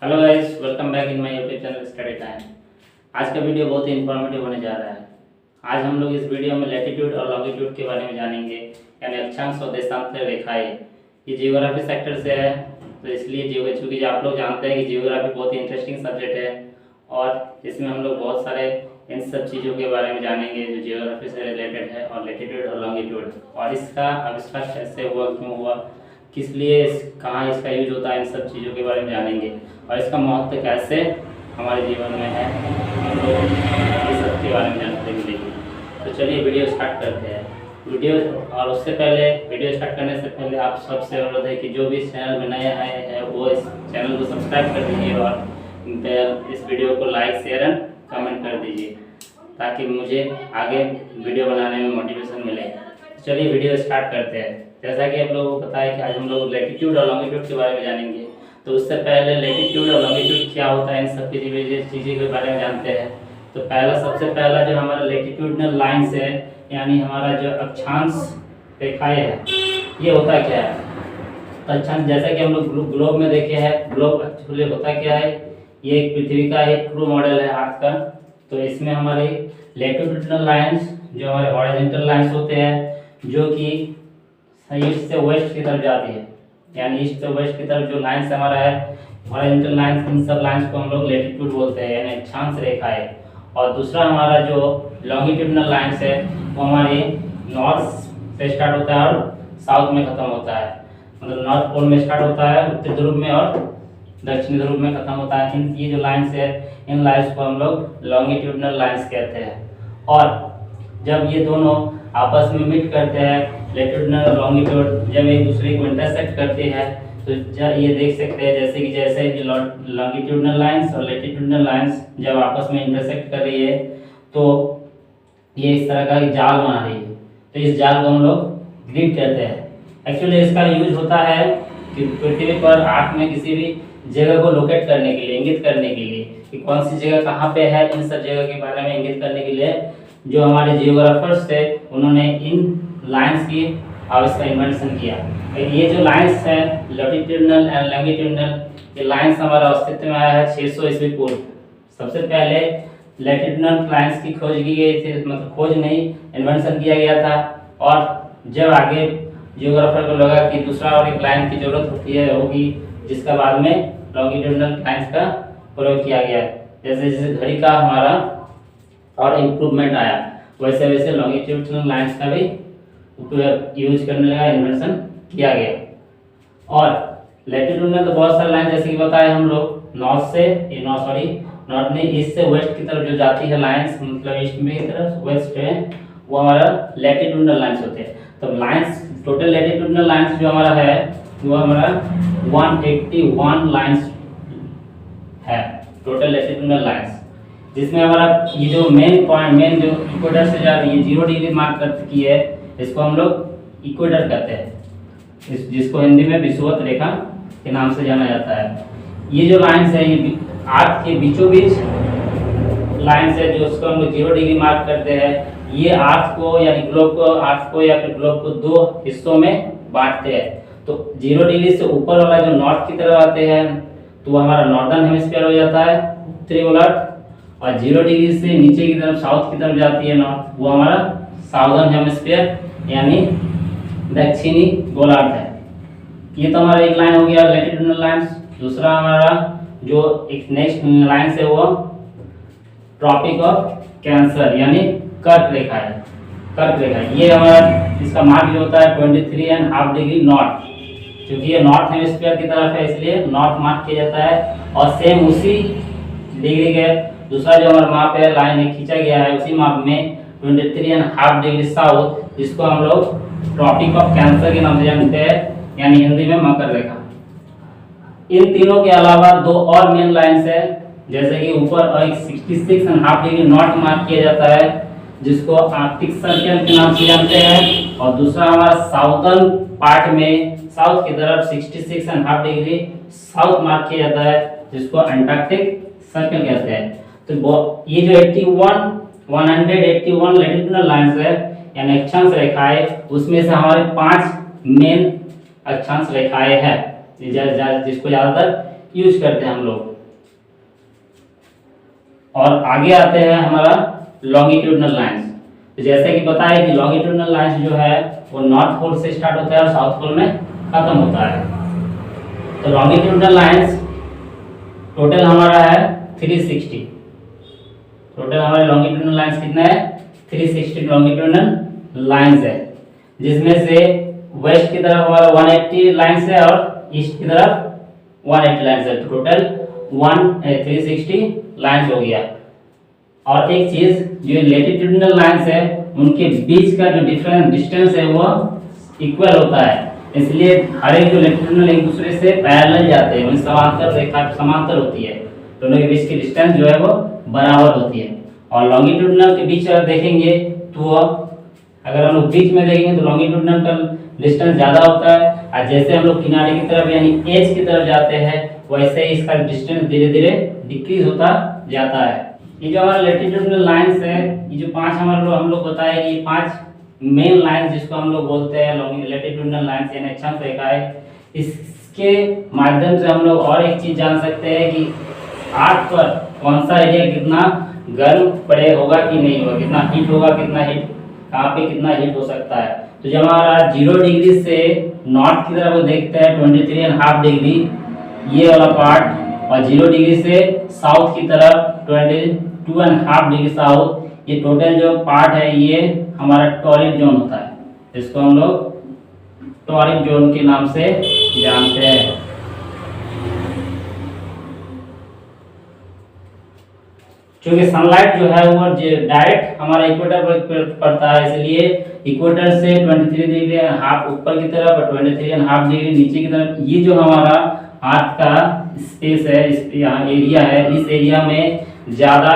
Hello guys, welcome back in my YouTube channel study time. आज का video बहुत ही informative होने जा रहा है। आज हम लोग इस वीडियो में लैटिट्यूड और लॉन्गिट्यूड के बारे में जानेंगे, यानी अक्षांश और देशांतर रेखाएं। ये जियोग्राफी सेक्टर से है, तो इसलिए चूँकि आप लोग जानते हैं कि जियोग्राफी बहुत ही इंटरेस्टिंग सब्जेक्ट है और इसमें हम लोग बहुत सारे इन सब चीज़ों के बारे में जानेंगे जो जियोग्राफी से रिलेटेड है, और लैटिट्यूड और लॉन्गिट्यूड, और इसका आविष्कार कैसे हुआ, क्यों हुआ, किस लिए, कहाँ इसका यूज होता है, इन सब चीज़ों के बारे में जानेंगे और इसका महत्व कैसे हमारे जीवन में है, हम लोग इस सब के बारे में जानते मिलेगी। तो चलिए वीडियो स्टार्ट करते हैं। और उससे पहले, वीडियो स्टार्ट करने से पहले आप सबसे अनुरोध है कि जो भी इस चैनल में नए आए हैं वो इस चैनल को सब्सक्राइब कर दीजिए और इस वीडियो को लाइक, शेयर एंड कमेंट कर दीजिए ताकि मुझे आगे वीडियो बनाने में मोटिवेशन मिले। चलिए वीडियो स्टार्ट करते हैं। जैसा कि आप लोगों को पता है कि आज हम लोग लैटिट्यूड और लॉन्गिट्यूड के बारे में जानेंगे, तो उससे पहले लैटिट्यूड और लॉन्गिट्यूड क्या होता है, इन सब की चीज़ें के बारे में जानते हैं। तो सबसे पहला जो हमारा लैटिट्यूडनल लाइन्स है, यानी हमारा जो अक्षांश रेखाएं है, ये होता क्या है। तो अक्षांश, जैसा कि हम लोग ग्लोब में देखे हैं, ग्लोब एक्चुअली होता क्या है, ये एक पृथ्वी का एक ट्रू मॉडल है अर्थ का। तो इसमें हमारे लैटिट्यूडनल लाइन्स जो हमारे हॉरिजॉन्टल लाइन्स होते हैं, जो कि ईस्ट से वेस्ट की तरफ जाती है, यानी ईस्ट से वेस्ट की तरफ जो लाइन्स हमारा है हॉरिजॉन्टल लाइन्स, इन सब लाइन्स को हम लोग लैटिट्यूड बोलते हैं, यानी अक्षांश रेखा है। और दूसरा हमारा जो लॉन्गिट्यूडनल लाइन्स है वो हमारी नॉर्थ से स्टार्ट होता है और साउथ में खत्म होता है, मतलब नॉर्थ पोल में स्टार्ट होता है, उत्तर ध्रुव में, और दक्षिणी ध्रुव में खत्म होता है। ये जो लाइन्स है, इन लाइन्स को हम लोग लॉन्गिट्यूडनल लाइन्स कहते हैं। और जब ये दोनों आपस में मीट करते हैं, लैटिट्यूडनल और लॉन्गिट्यूड जब एक दूसरे को इंटरसेक्ट करती है, तो ये देख सकते हैं जैसे कि लॉन्गिट्यूडनल लाइंस और लैटिट्यूडनल लाइंस जब आपस में इंटरसेक्ट कर रही है तो ये इस तरह का जाल बना रही है। तो इस जाल को हम लोग ग्रिड कहते हैं। एक्चुअली इसका यूज होता है कि पृथ्वी पर आर्थ में किसी भी जगह को लोकेट करने के लिए, इंगित करने के लिए कि कौन सी जगह कहाँ पे है, इन सब जगह के बारे में इंगित करने के लिए जो हमारे जियोग्राफर्स थे उन्होंने इन लाइंस की आविष्कार, इन्वेंशन किया। ये जो लाइंस है लैटिट्यूडनल एंड लॉन्गिट्यूडनल, ये लाइंस हमारा अस्तित्व में आया है 600 ईस्वी पूर्व। सबसे पहले लैटिट्यूडनल लाइंस की खोज की गई थी, मतलब खोज नहीं, इन्वेंशन किया गया था। और जब आगे जियोग्राफर को लगा कि दूसरा और एक लाइन की जरूरत होगी, जिसका बाद में लॉन्गिट्यूडनल लाइंस का प्रयोग किया गया। जैसे जैसे घड़ी का हमारा और इम्प्रूवमेंट आया, वैसे वैसे लॉन्गिट्यूडनल लाइंस का भी यूज करने लगा, इन्वेंशन किया गया। और लैटिट्यूडनल तो बहुत सारे लाइन, जैसे कि बताए हम लोग, नॉर्थ में ईस्ट से वेस्ट की तरफ जो जाती है लाइंस, मतलब ईस्ट में की तरफ, वेस्ट में, वो हमारा लैटिट्यूडनल लाइंस होते हैं। तो लाइंस, टोटल लैटिट्यूडनल लाइंस जो हमारा है वो हमारा 181 लाइंस है, टोटल लैटिट्यूडनल लाइंस, जिसमें हमारा ये जो मेन जो इक्वेटर से जा रही है 0 डिग्री मार्क की है, इसको हम लोग इक्वेटर कहते हैं, जिसको हिंदी में विषुवत रेखा के नाम से जाना जाता है। ये जो लाइंस है ये अर्थ के बीचों बीच लाइंस है, जो उसको हम लोग 0 डिग्री मार्क करते हैं। ये अर्थ को, यानी ग्लोब को, अर्थ को या फिर ग्लोब को 2 हिस्सों में बांटते हैं। तो 0 डिग्री से ऊपर वाला जो नॉर्थ की तरफ आते हैं तो वो हमारा नॉर्दर्न हेमिस्फीयर हो जाता है, उत्तरी गोलार्ध, और 0 डिग्री से नीचे की तरफ, साउथ की तरफ जाती है नॉर्थ, वो हमारा साउदर्न हेमिस्फीयर यानी दक्षिणी गोलार्ध है। ये तो हमारा एक लाइन हो गया लैटिट्यूडनल लाइंस। दूसरा हमारा जो एक नेक्स्ट लाइंस है वो ट्रॉपिक ऑफ कैंसर यानी कर्क रेखा है। कर्क रेखा ये हमारा, इसका मार्क जो होता है 23.5 डिग्री नॉर्थ, क्योंकि ये नॉर्थ हेमिस्फीयर की तरफ है इसलिए नॉर्थ मार्क किया जाता है। और सेम उसी डिग्री के दूसरा जो हमारा माप है, लाइन खींचा गया है उसी माप में 23.5 डिग्री साउथ, जिसको हम लोग ट्रॉपिक ऑफ कैंसर के नाम से जानते हैं, यानी हिंदी में मकर रेखा। इन तीनों के अलावा 2 और मेन लाइंस है, जैसे कि ऊपर एक 66.5 डिग्री नॉर्थ मार्क किया जाता है, जिसको आर्कटिक सर्कल के नाम से जानते हैं। और दूसरा हमारा साउथर्न पार्ट में, साउथ की तरफ 66.5 डिग्री साउथ मार्क किया जाता है, जिसको अंटार्कटिक सर्कल कहते हैं। तो ये जो 181 लैटिट्यूडनल लाइंस है, यानी अक्षांश रेखाएं, उसमें से हमारे 5 मेन अक्षांश रेखाएं हैं, जिसको ज़्यादातर यूज करते हैं हम लोग। और आगे आते हैं हमारा लॉन्गिट्यूडनल लाइंस। तो जैसे कि पता है कि लॉन्गिट्यूडनल लाइंस जो है वो नॉर्थ पोल से स्टार्ट होता है और साउथ पोल में खत्म होता है। तो लॉन्गिट्यूडनल लाइंस टोटल हमारा है 360। टोटल हमारे लॉन्गिट्यूडनल लाइंस कितने हैं? 360 लॉन्गिट्यूडनल लाइंस है, जिसमें से वेस्ट की तरफ हमारा 180 लाइंस है और ईस्ट की तरफ 180 लाइंस है। तो टोटल 360 लाइंस हो गया। और एक चीज, जो लैटिट्यूडनल लाइंस है उनके बीच का जो डिस्टेंस है वो इक्वल होता है, इसलिए हर एक जो लैटिट्यूडनल एक दूसरे से पैरेलल जाते हैं, समांतर रेखा समांतर होती है, दोनों के बीच की डिस्टेंस जो है वो बराबर होती है। और लॉन्गिट्यूडनल के बीच अगर देखेंगे तो अगर हम लोग बीच में देखेंगे तो लॉन्गिट्यूडनल का डिस्टेंस ज़्यादा होता है, और जैसे हम लोग किनारे की तरफ यानी एज की तरफ जाते हैं वैसे ही इसका डिस्टेंस धीरे धीरे डिक्रीज होता जाता है। ये जो हमारा लैटिट्यूडनल लाइंस है, ये जो पांच हम लोग बताए कि 5 मेन लाइंस जिसको हम लोग बोलते हैं लैटिट्यूडनल लाइंस यानी अक्षांश रेखाएं, इसके माध्यम से हम लोग और एक चीज जान सकते हैं कि अर्थ पर कौन सा एरिया कितना गर्म पड़े होगा कि नहीं होगा, कितना हीट होगा, कितना हीट कहाँ पे कितना हीट हो सकता है। तो जब हमारा 0 डिग्री से नॉर्थ की तरफ देखते हैं 23.5 डिग्री ये वाला पार्ट, और 0 डिग्री से साउथ की तरफ 22.5 डिग्री साउथ, ये टोटल जो पार्ट है ये हमारा टॉरिड जोन होता है, इसको हम लोग टॉरिड जोन के नाम से जानते हैं। क्योंकि सनलाइट जो है वो डायरेक्ट हमारा इक्वेटर पर पड़ता है, इसलिए इक्वेटर से 23.5 ऊपर की तरफ और 23.5 डिग्री नीचे की तरफ, ये जो हमारा अर्थ का स्पेस है, इस यहाँ एरिया है, इस एरिया में ज़्यादा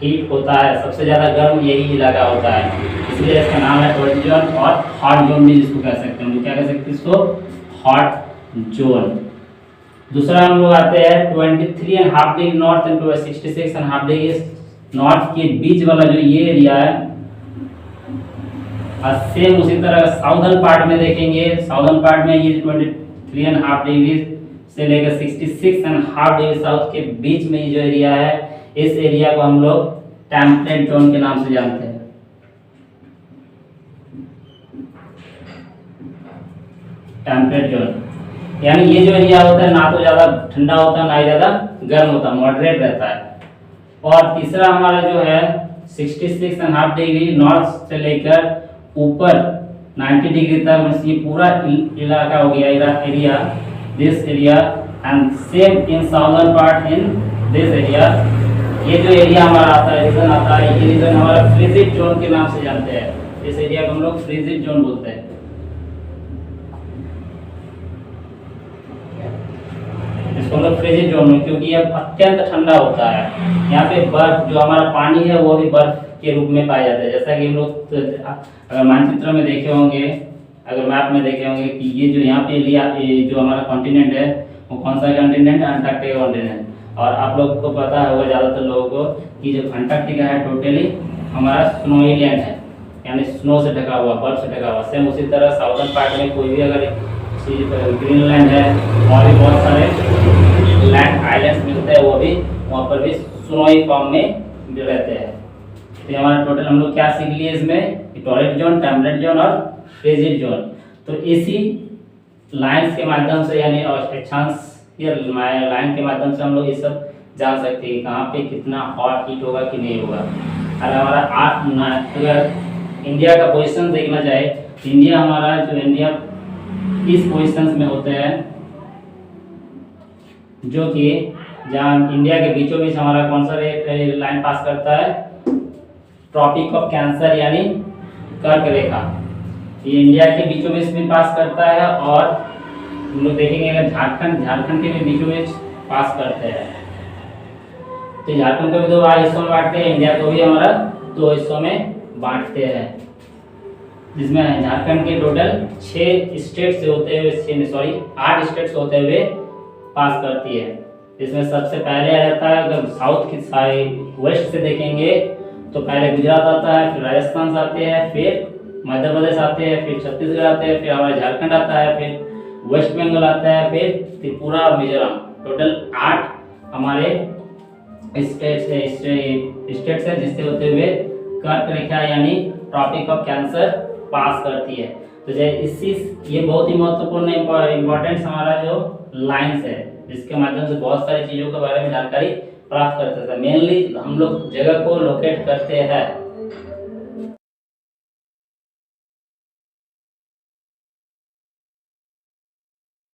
हीट होता है, सबसे ज़्यादा गर्म यही इलाका होता है, इसलिए इसका नाम है टॉरिड जोन और हॉट जोन भी जिसको कह सकते हैं। हम क्या कह सकते हैं इसको? Hot zone. दूसरा हम लोग आते हैं 23.5 degree north and 66.5 degree north के बीच वाला जो ये एरिया है, और सेम उसी तरह साउदर्न पार्ट में देखेंगे, साउदर्न पार्ट में ये 23.5 डिग्री से लेकर 66.5 डिग्री साउथ के बीच में ये जो एरिया है, इस एरिया को हम लोग टेम्परेट जोन के नाम से जानते हैं। टेम्परेट जोन यानी ये जो एरिया होता है ना तो ज़्यादा ठंडा होता है ना ही ज़्यादा गर्म होता है, मॉडरेट रहता है। और तीसरा हमारा जो है 66.5 डिग्री नॉर्थ से लेकर ऊपर 90 डिग्री तक, ये पूरा इलाका हो गया area, this area, and same in southern part in this area. ये जो एरिया हमारा आता है, रीजन आता है, ये रीजन हमारा फ्रीजिड जोन के नाम से जानते हैं, इस एरिया को हम लोग फ्रीजिड जोन बोलते हैं। इसको हम लोग फ्रीजिड जोन में, क्योंकि ये अत्यंत ठंडा होता है, यहाँ पे बर्फ जो हमारा पानी है वो भी बर्फ के रूप में पाया जाता है। जैसा कि हम लोग अगर मानचित्र में देखे होंगे, अगर मैप में देखे होंगे कि ये जो यहाँ पे एरिया जो हमारा कॉन्टिनेंट है वो कौन सा कॉन्टिनेंट? Antarctica continent. और आप लोग को पता होगा ज़्यादातर लोगों को कि जो अंटार्कटिका है टोटली हमारा स्नोई लैंड है, यानी स्नो से ढका हुआ, बर्फ से ढका हुआ। सेम उसी तरह साउदर्न पार्ट में कोई भी अगर ग्रीनलैंड है और भी बहुत सारे लैंड आइलैंड्स मिलते हैं, वो भी वहाँ पर भी स्नोई फॉर्म में रहते हैं। तो हमारा टोटल हम लोग क्या सीख लिए इसमें? टॉरिड जोन, टेम्परेट जोन और फ्रीजिड जोन। तो इसी लाइंस के माध्यम से यानी अक्षांश लाइन के माध्यम से हम लोग ये सब जान सकते हैं कहाँ पे कितना हॉट हीट होगा कि नहीं होगा। अगर हमारा अगर इंडिया का पोजीशन देखना चाहे तो इंडिया हमारा जो इंडिया इस पोजीशन में होते हैं, जो कि जहाँ इंडिया के बीचों बीच हमारा कौन सा लाइन पास करता है? ट्रॉपिक ऑफ कैंसर यानी कर्क रेखा, ये इंडिया के बीचों बीच भी पास करता है। और हम लोग देखेंगे अगर झारखंड के भी बीचों बीच पास करते हैं, तो झारखंड को भी 2 हिस्सों में बांटते हैं, इंडिया को भी हमारा 2 हिस्सों में बांटते हैं, जिसमें झारखंड के टोटल 6 स्टेट से होते हुए 8 स्टेट से होते हुए पास करती है। इसमें सबसे पहले आ जाता है, अगर साउथ की साइड वेस्ट से देखेंगे तो पहले गुजरात आता है, फिर राजस्थान आते हैं, फिर मध्य प्रदेश आते हैं, फिर छत्तीसगढ़ आते हैं, फिर हमारा झारखंड आता है, फिर वेस्ट बंगाल आता है, फिर त्रिपुरा और मिजोरम। टोटल 8 हमारे स्टेट्स है जिससे होते हुए कर्क रेखा यानी ट्रॉपिक ऑफ कैंसर पास करती है। तो इसी ये बहुत ही महत्वपूर्ण इम्पोर्टेंस हमारा जो लाइंस है जिसके माध्यम से बहुत सारी चीज़ों के बारे में जानकारी प्राप्त करते हैं। मेनली हम लोग जगह को लोकेट करते हैं